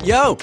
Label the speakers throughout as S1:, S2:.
S1: Yo!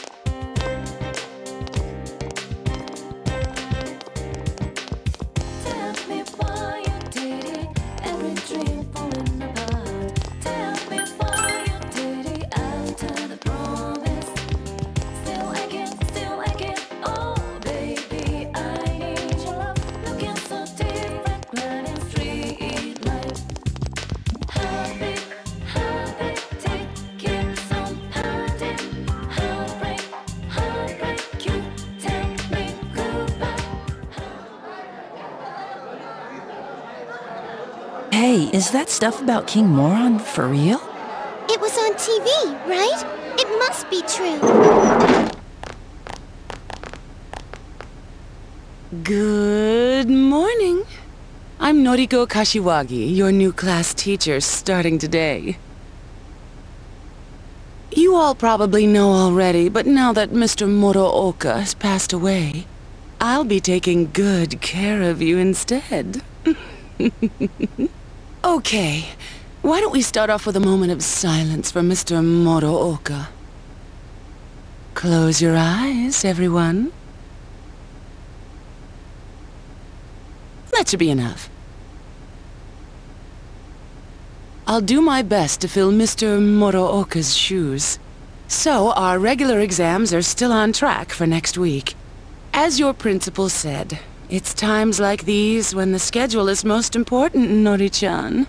S2: Hey, is that stuff about King Moron for real?
S3: It was on TV, right? It must be true.
S4: Good morning. I'm Noriko Kashiwagi, your new class teacher starting today. You all probably know already, but now that Mr. Morooka has passed away, I'll be taking good care of you instead. Okay, why don't we start off with a moment of silence for Mr. Morooka? Close your eyes, everyone. That should be enough. I'll do my best to fill Mr. Morooka's shoes. So, our regular exams are still on track for next week. As your principal said, it's times like these when the schedule is most important, Nori-chan.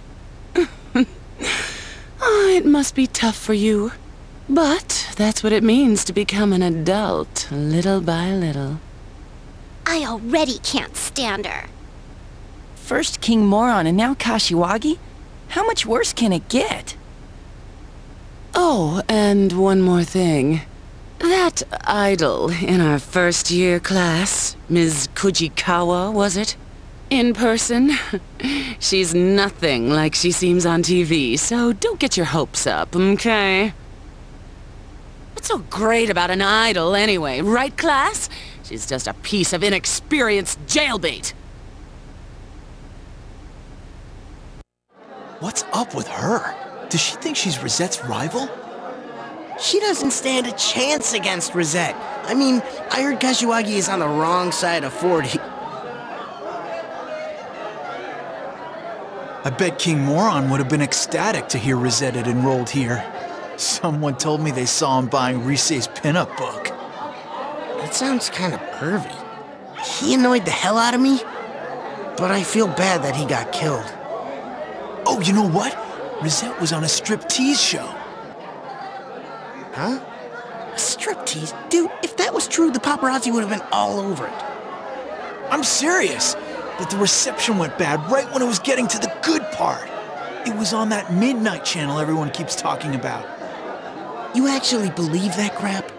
S4: Oh, it must be tough for you. But that's what it means to become an adult, little by little.
S3: I already can't stand her.
S2: First King Moron and now Kashiwagi? How much worse can it get?
S4: Oh, and one more thing. That idol in our first-year class, Ms. Kujikawa, was it? In person? She's nothing like she seems on TV, so don't get your hopes up, okay? What's so great about an idol anyway, right, class? She's just a piece of inexperienced jailbait.
S1: What's up with her? Does she think she's Rosette's rival?
S5: She doesn't stand a chance against Rosette. I mean, I heard Kashiwagi is on the wrong side of 40.
S1: I bet King Moron would have been ecstatic to hear Rosette had enrolled here. Someone told me they saw him buying Risei's pinup book.
S5: That sounds kind of pervy. He annoyed the hell out of me, but I feel bad that he got killed.
S1: Oh, you know what? Rosette was on a striptease show.
S5: Huh? A striptease? Dude, if that was true, the paparazzi would have been all over it.
S1: I'm serious, but the reception went bad right when it was getting to the good part. It was on that midnight channel everyone keeps talking about.
S5: You actually believe that crap?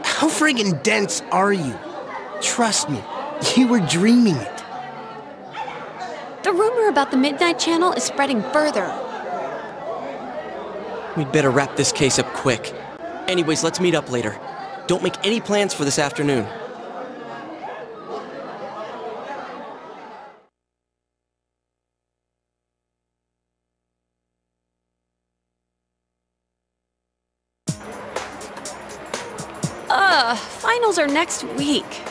S5: How friggin' dense are you? Trust me, you were dreaming it.
S6: The rumor about the Midnight Channel is spreading further.
S7: We'd better wrap this case up quick. Anyways, let's meet up later. Don't make any plans for this afternoon.
S6: Finals are next week.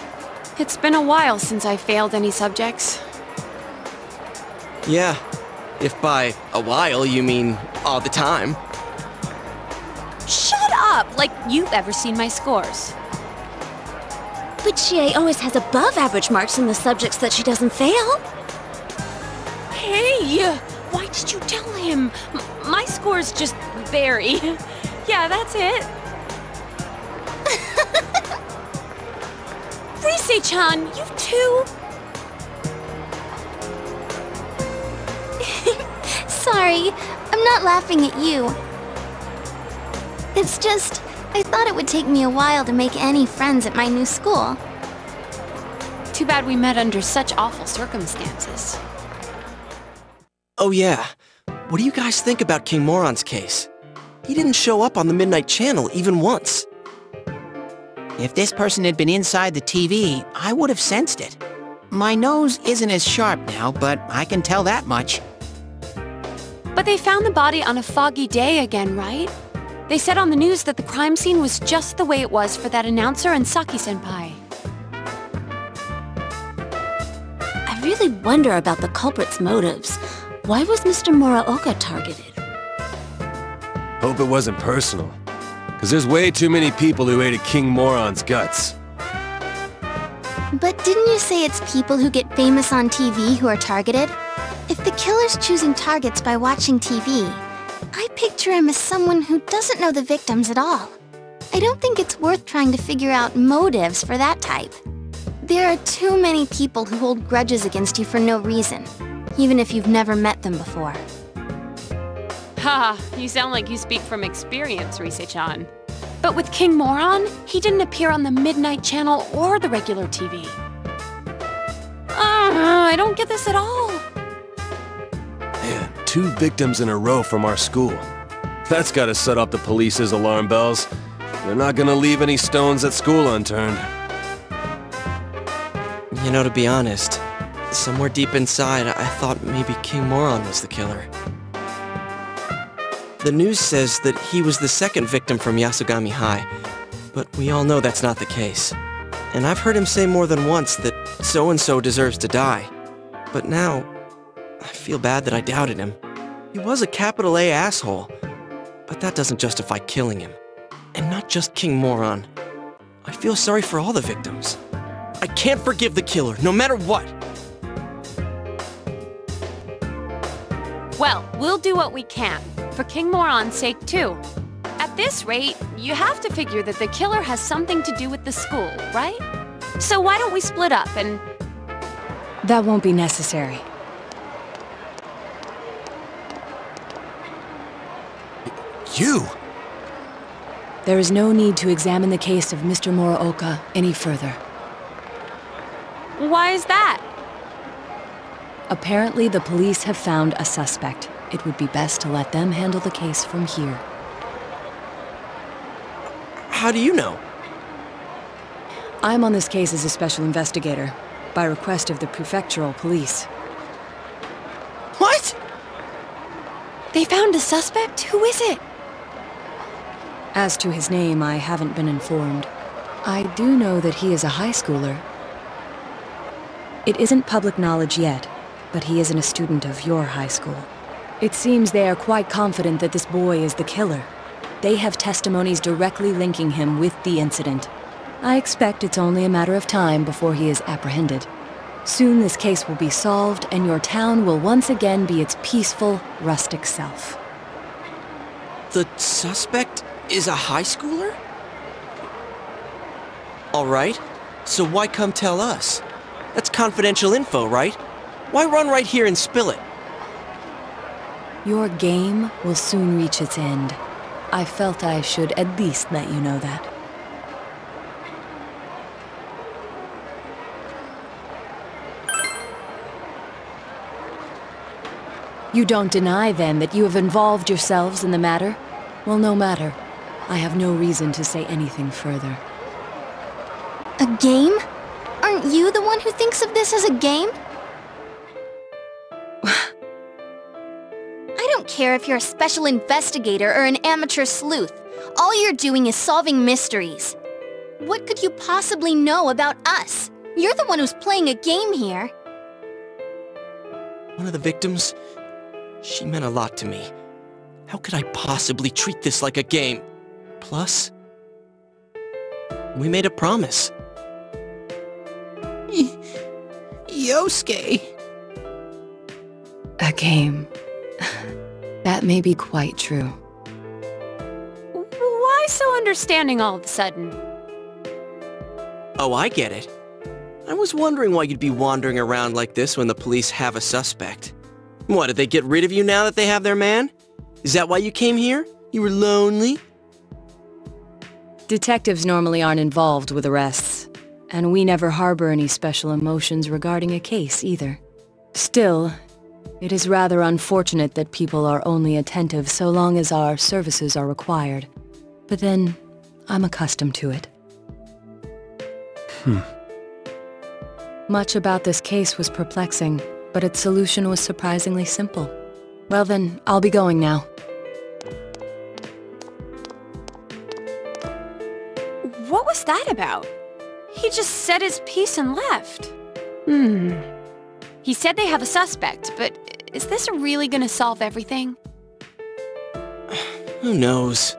S6: It's been a while since I failed any subjects.
S7: Yeah, if by a while you mean all the time.
S6: Shut up! Like you've ever seen my scores.
S3: But Chie always has above average marks in the subjects that she doesn't fail.
S6: Hey! Why did you tell him? My score's just Barry. Yeah, that's it. Risei-chan, you too?
S3: Sorry, I'm not laughing at you. It's just, I thought it would take me a while to make any friends at my new school.
S6: Too bad we met under such awful circumstances.
S7: Oh yeah, what do you guys think about King Moron's case? He didn't show up on the Midnight Channel even once.
S8: If this person had been inside the TV, I would have sensed it. My nose isn't as sharp now, but I can tell that much.
S6: But they found the body on a foggy day again, right? They said on the news that the crime scene was just the way it was for that announcer and Saki-senpai.
S3: I really wonder about the culprit's motives. Why was Mr. Muraoka targeted?
S9: Hope it wasn't personal. Because there's way too many people who ate at King Moron's guts.
S10: But didn't you say it's people who get famous on TV who are targeted? If the killer's choosing targets by watching TV, I picture him as someone who doesn't know the victims at all. I don't think it's worth trying to figure out motives for that type. There are too many people who hold grudges against you for no reason, even if you've never met them before.
S6: Ha, you sound like you speak from experience, Rise-chan. But with King Moron, he didn't appear on the Midnight Channel or the regular TV. I don't get this at all.
S9: Man, 2 victims in a row from our school. That's gotta set off the police's alarm bells. They're not gonna leave any stones at school unturned.
S7: You know, to be honest, somewhere deep inside, I thought maybe King Moron was the killer. The news says that he was the second victim from Yasogami High, but we all know that's not the case. And I've heard him say more than once that so-and-so deserves to die. But now, I feel bad that I doubted him. He was a capital A asshole, but that doesn't justify killing him. And not just King Moron. I feel sorry for all the victims. I can't forgive the killer, no matter what!
S6: Well, we'll do what we can, for King Moron's sake too. At this rate, you have to figure that the killer has something to do with the school, right? So why don't we split up and...
S2: That won't be necessary.
S1: You?
S2: There is no need to examine the case of Mr. Muraoka any further.
S6: Why is that?
S2: Apparently, the police have found a suspect. It would be best to let them handle the case from here.
S7: How do you know?
S2: I'm on this case as a special investigator, by request of the prefectural police.
S7: What?
S6: They found a suspect? Who is it?
S2: As to his name, I haven't been informed. I do know that he is a high schooler. It isn't public knowledge yet, but he isn't a student of your high school. It seems they are quite confident that this boy is the killer. They have testimonies directly linking him with the incident. I expect it's only a matter of time before he is apprehended. Soon this case will be solved, and your town will once again be its peaceful, rustic self.
S7: The suspect is a high schooler? All right, so why come tell us? That's confidential info, right? Why run right here and spill it?
S2: Your game will soon reach its end. I felt I should at least let you know that. You don't deny, then, that you have involved yourselves in the matter? Well, no matter. I have no reason to say anything further.
S10: A game? Aren't you the one who thinks of this as a game? I don't care if you're a special investigator or an amateur sleuth. All you're doing is solving mysteries. What could you possibly know about us? You're the one who's playing a game here.
S7: One of the victims, she meant a lot to me. How could I possibly treat this like a game? Plus, we made a promise.
S8: Yosuke.
S2: A game. That may be quite true.
S6: Why so understanding all of a sudden?
S7: Oh, I get it. I was wondering why you'd be wandering around like this when the police have a suspect. What, did they get rid of you now that they have their man? Is that why you came here? You were lonely?
S2: Detectives normally aren't involved with arrests, and we never harbor any special emotions regarding a case either. Still, it is rather unfortunate that people are only attentive so long as our services are required. But then, I'm accustomed to it. Much about this case was perplexing, but its solution was surprisingly simple. Well then, I'll be going now.
S6: What was that about? He just said his piece and left. He said they have a suspect, but is this really gonna solve everything?
S7: Who knows?